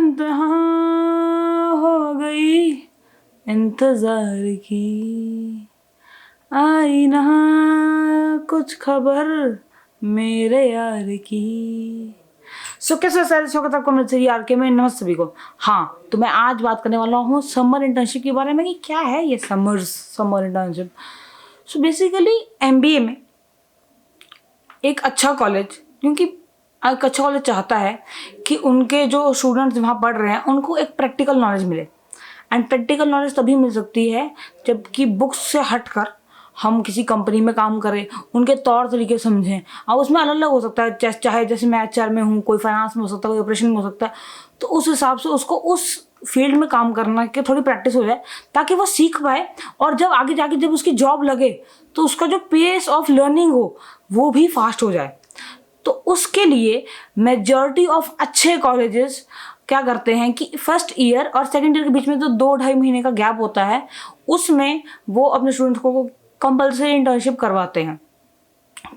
इंतहा हो गई इंतजार की, आई ना कुछ खबर मेरे यार की। सो कैसे सारे स्वागत आपको मेरे यार के में। नमस्ते सभी को। हाँ, तो मैं आज बात करने वाला हूँ समर इंटर्नशिप के बारे में कि क्या है ये summer internship. So basically MBA में एक अच्छा कॉलेज, क्योंकि एक अच्छा कॉलेज चाहता है कि उनके जो स्टूडेंट्स वहाँ पढ़ रहे हैं उनको एक प्रैक्टिकल नॉलेज मिले। एंड प्रैक्टिकल नॉलेज तभी मिल सकती है जबकि बुक्स से हटकर हम किसी कंपनी में काम करें, उनके तौर तरीके समझें। अब उसमें अलग अलग हो सकता है, चाहे जैसे मैं एचआर में हूँ, कोई फाइनेंस में हो सकता है, कोई ऑपरेशन में हो सकता है। तो उस हिसाब से उसको उस फील्ड में काम करना की थोड़ी प्रैक्टिस हो जाए ताकि वो सीख पाए, और जब आगे जाके जब उसकी जॉब लगे तो उसका जो पेस ऑफ लर्निंग हो वो भी फास्ट हो जाए। तो उसके लिए मेजॉरिटी ऑफ अच्छे कॉलेजेस क्या करते हैं कि फर्स्ट ईयर और सेकंड ईयर के बीच में जो 2-2.5 महीने का गैप होता है उसमें वो अपने स्टूडेंट्स को कंपलसरी इंटर्नशिप करवाते हैं।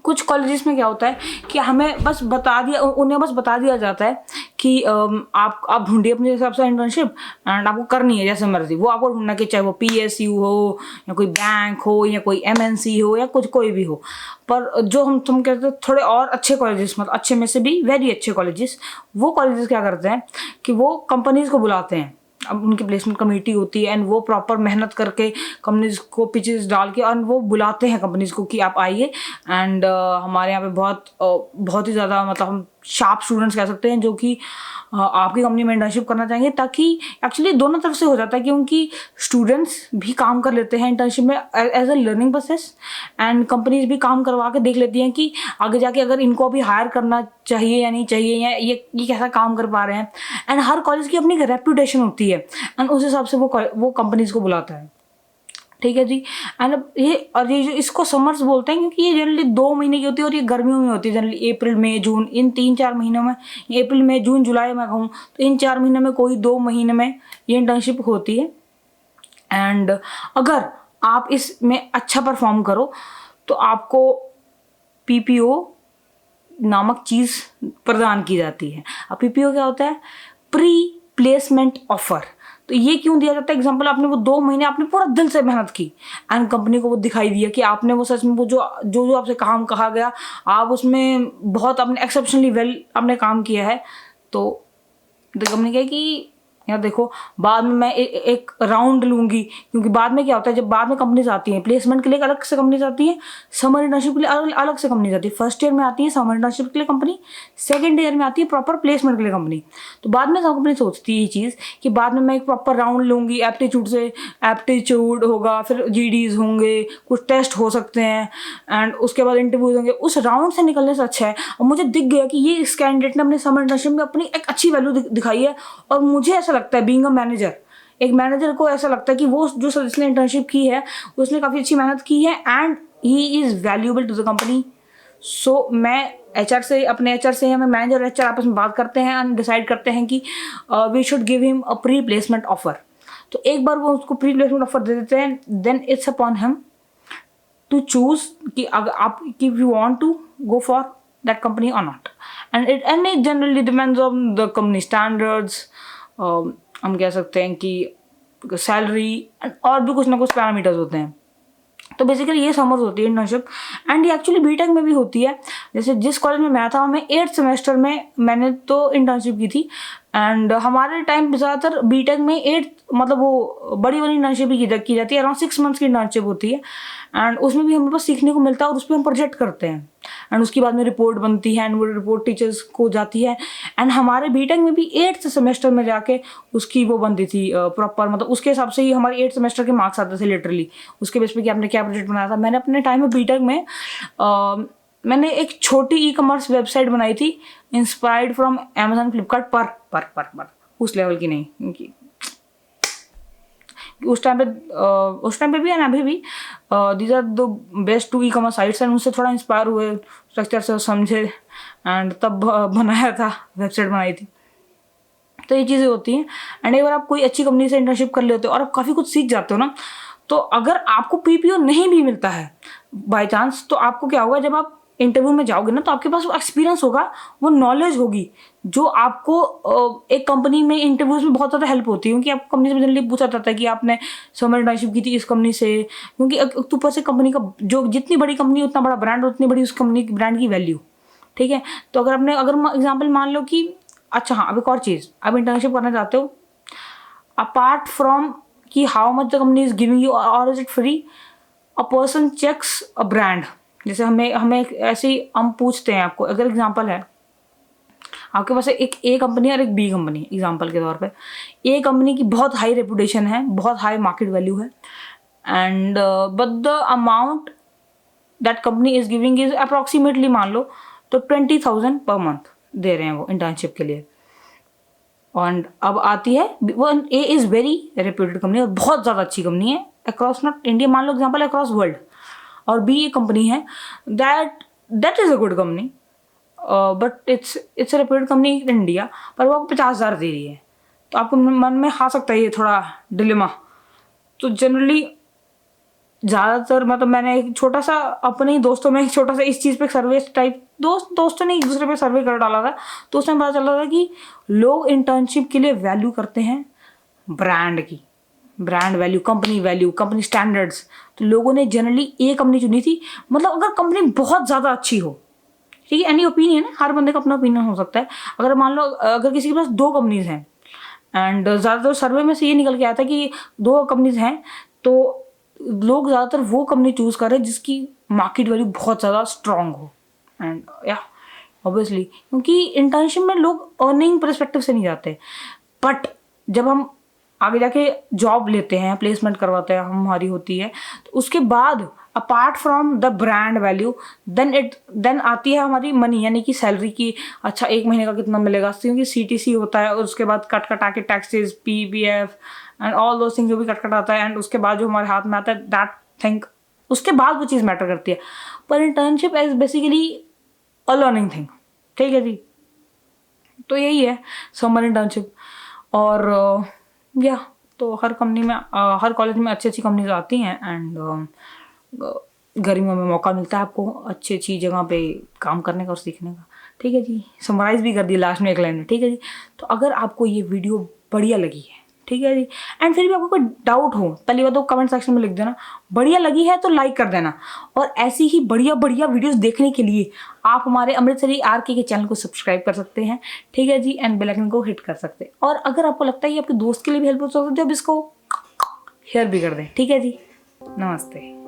कुछ कॉलेजेस में क्या होता है कि हमें बस उन्हें बस बता दिया जाता है कि आप ढूंढिए अपने हिसाब से इंटर्नशिप एंड आपको करनी है जैसे मर्जी। वो आपको ढूंढना कि चाहे वो पीएसयू हो या कोई बैंक हो या कोई एमएनसी हो या कुछ कोई भी हो। पर जो तुम कहते हैं थोड़े और अच्छे कॉलेजेस, मतलब अच्छे में से भी वेरी अच्छे कॉलेजेस, वो कॉलेजेस क्या करते हैं कि वो कंपनीज को बुलाते हैं। अब उनकी प्लेसमेंट कमेटी होती है एंड वो प्रॉपर मेहनत करके कंपनीज को पिचेस डाल के और वो बुलाते हैं कंपनीज को कि आप आइए एंड हमारे यहाँ पे बहुत ही ज़्यादा, मतलब हम शार्प स्टूडेंट्स कह सकते हैं जो कि आपकी कंपनी में इंटर्नशिप करना चाहेंगे। ताकि एक्चुअली दोनों तरफ से हो जाता है कि उनकी स्टूडेंट्स भी काम कर लेते हैं इंटर्नशिप में as a learning process, and companies भी काम करवा के देख लेती हैं कि आगे जाके अगर इनको अभी हायर करना चाहिए या नहीं चाहिए, या ये कैसा काम कर पा रहे हैं। एंड हर कॉलेज की अपनी एक रेप्यूटेशन होती है एंड उस हिसाब से वो कंपनीज को बुलाता है। ठीक है जी। एंड ये जो इसको समर्स बोलते हैं क्योंकि ये जनरली 2 महीने की होती है और ये गर्मियों में होती है जनरली अप्रैल मई जून, इन 3-4 महीनों में, अप्रैल मई जून जुलाई में कहूँ तो इन 4 महीनों में कोई 2 महीने में ये इंटर्नशिप होती है। एंड अगर आप इसमें अच्छा परफॉर्म करो तो आपको पीपीओ नामक चीज़ प्रदान की जाती है। अब पीपीओ क्या होता है? Pre placement offer. तो ये क्यों दिया जाता है? एग्जाम्पल, आपने वो 2 महीने आपने पूरा दिल से मेहनत की एंड कंपनी को वो दिखाई दिया कि आपने वो सच में वो जो आपसे काम कहा गया आप उसमें बहुत अपने एक्सेप्शनली वेल आपने काम किया है। तो कंपनी कहे कि यार देखो, बाद में मैं एक राउंड लूंगी, क्योंकि बाद में क्या होता है जब बाद में कंपनीज आती हैं प्लेसमेंट के लिए अलग से कंपनीज आती हैं, समर इंटर्नशिप के लिए अलग से कंपनीज आती है। फर्स्ट ईयर में आती है समर इंटर्नशिप के लिए कंपनी, सेकंड ईयर में आती है प्रॉपर प्लेसमेंट के लिए कंपनी। तो बाद में कंपनी सोचती है ये चीज़ कि बाद में मैं एक प्रॉपर राउंड लूंगी, एप्टीट्यूड होगा, फिर जीडीज होंगे, कुछ टेस्ट हो सकते हैं एंड उसके बाद इंटरव्यूज होंगे। उस राउंड से निकलने से अच्छा है, और मुझे दिख गया कि ये इस कैंडिडेट ने अपने समर इंटर्नशिप में अपनी एक अच्छी वैल्यू दिखाई है, और मुझे ऐसा लगता है बीइंग अ मैनेजर, एक मैनेजर को ऐसा लगता है कि वो जो जिसने इंटर्नशिप की है उसने काफ़ी अच्छी मेहनत की है and he is valuable to the company. So मैं अपने एचआर से मैं मैनेजर और एचआर आपस में बात करते हैं एंड डिसाइड करते हैं कि we should give him a pre placement offer. तो एक बार वो उसको प्री प्लेसमेंट ऑफर दे देते हैं, then it's upon him to choose कि अगर आप you want to go for that company और not. And it generally depends on the company standards, हम कह सकते हैं कि सैलरी और भी कुछ ना कुछ पैरामीटर्स होते हैं। तो बेसिकली ये समर्स होती है इंटर्नशिप, एंड ये एक्चुअली बीटेक में भी होती है। जैसे जिस कॉलेज में मैं था, मैं 8th सेमेस्टर में मैंने तो इंटर्नशिप की थी एंड हमारे टाइम पे ज़्यादातर बीटेक में 8 मतलब वो बड़ी वाली इंटर्नशिप ही की जाती है, अराउंड 6 मंथ्स की इंटर्नशिप होती है एंड उसमें भी हमें पास सीखने को मिलता है और उस पर हम प्रोजेक्ट करते हैं एंड उसके बाद में रिपोर्ट बनती है एंड वो रिपोर्ट टीचर्स को जाती है। एंड हमारे बीटेक में भी 8th सेमेस्टर में जाके उसकी वो बनती थी प्रॉपर, मतलब उसके हिसाब से ही हमारे 8th सेमेस्टर के मार्क्स आते थे लिटरली, उसके बेस पे कि आपने क्या प्रोजेक्ट बनाया था। मैंने अपने टाइम में बीटेक में मैंने एक छोटी ई कॉमर्स वेबसाइट बनाई थी इंस्पायर्ड फ्रॉम अमेजन फ्लिपकार्ट पर उस लेवल की नहीं, क्योंकि उस टाइम पे भी एंड अभी भी these are the best 2 e commerce sites and उससे थोड़ा इंस्पायर हुए, स्ट्रक्चर से समझे एंड तब बनाया था, वेबसाइट बनाई थी। तो ये चीज़ें होती हैं एंड एक बार आप कोई अच्छी कंपनी से इंटर्नशिप कर लेते हो और आप काफ़ी कुछ सीख जाते हो ना, तो अगर आपको पीपीओ नहीं भी मिलता है बाय चांस, तो आपको क्या होगा जब आप इंटरव्यू में जाओगे ना तो आपके पास वो एक्सपीरियंस होगा, वो नॉलेज होगी जो आपको एक कंपनी में इंटरव्यूज में बहुत ज़्यादा हेल्प होती है। क्योंकि आपको कंपनी से जनरली पूछा जाता है कि आपने समर इंटर्नशिप की थी इस कंपनी से, क्योंकि ऊपर से कंपनी का जो जितनी बड़ी कंपनी उतना बड़ा ब्रांड, उतनी बड़ी उस कंपनी की ब्रांड की वैल्यू। ठीक है, तो अगर एग्जाम्पल मान लो कि अच्छा हाँ, अब एक और चीज़, आप इंटर्नशिप करना चाहते हो, अपार्ट फ्रॉम कि how much the company is giving you और is it free, a person checks a brand. जैसे हमें ऐसे ही हम पूछते हैं आपको, अगर एग्जांपल है आपके पास एक ए कंपनी और एक बी कंपनी, एग्जांपल के तौर पे ए कंपनी की बहुत हाई रेपुटेशन है, बहुत हाई मार्केट वैल्यू है, and but the amount that company is giving is approximately मान लो तो 20,000 पर मंथ दे रहे हैं वो इंटर्नशिप के लिए। और अब आती है वो A is very reputed company और बहुत ज़्यादा अच्छी कंपनी है अक्रॉस नॉट इंडिया, मान लो एग्जांपल अक्रॉस वर्ल्ड, और बी ये कंपनी है that is a good company but it's reputed company in India, पर वो आपको 50,000 दे रही है। तो आपको मन में आ सकता है ये थोड़ा डिलेमा। तो जनरली ज़्यादातर मतलब मैंने एक छोटा सा अपने ही दोस्तों में एक छोटा सा इस चीज़ पे सर्वे टाइप दोस्तों ने एक दूसरे पे सर्वे कर डाला था, तो उसमें पता चला था कि लोग इंटर्नशिप के लिए वैल्यू करते हैं ब्रांड की, ब्रांड वैल्यू, कंपनी स्टैंडर्ड्स। तो लोगों ने जनरली ए कंपनी चुनी थी। मतलब अगर कंपनी बहुत ज़्यादा अच्छी हो, ठीक है, एनी ओपिनियन है, हर बंदे का अपना ओपिनियन हो सकता है। अगर मान लो अगर किसी के पास 2 कंपनीज हैं एंड ज़्यादातर सर्वे में से ये निकल के आया था कि 2 कंपनीज हैं, तो लोग ज़्यादातर वो कंपनी चूज़ कर रहे हैं जिसकी मार्केट वैल्यू बहुत ज़्यादा स्ट्रांग हो। एंड या ऑब्वियसली क्योंकि इंटर्नशिप में लोग अर्निंग परस्पेक्टिव से नहीं जाते, बट जब हम आगे जाके जॉब लेते हैं, प्लेसमेंट करवाते हैं हमारी होती है, तो उसके बाद apart from the brand value then आती है हमारी मनी, यानी कि सैलरी की। अच्छा 1 महीने का कितना मिलेगा, क्योंकि CTC होता है और उसके बाद कट के taxes, PPF and all those thing जो भी कट आता है, एंड उसके बाद जो हमारे हाथ में आता है दैट थिंग, उसके बाद वो चीज़ मैटर करती है। पर internship is basically a learning thing. ठीक है जी, तो यही है समर इंटर्नशिप। और या तो हर कंपनी में हर कॉलेज में अच्छी अच्छी कंपनीज आती हैं, एंड गर्मियों में मौका मिलता है आपको अच्छी अच्छी जगह पे काम करने का और सीखने का। ठीक है जी, समराइज भी कर दी लास्ट में एक लाइन में। ठीक है जी, तो अगर आपको ये वीडियो बढ़िया लगी है, ठीक है जी, एंड फिर भी आपको कोई डाउट हो, पहली बात तो कमेंट सेक्शन में लिख देना, बढ़िया लगी है तो लाइक कर देना, और ऐसी ही बढ़िया बढ़िया वीडियोस देखने के लिए आप हमारे अमृतसरी RK के चैनल को सब्सक्राइब कर सकते हैं। ठीक है जी, एंड बेल आइकन को हिट कर सकते हैं। और अगर आपको लगता है कि आपके दोस्त के लिए भी हेल्प हो सकती है, अब इसको शेयर भी कर दें। ठीक है जी, नमस्ते।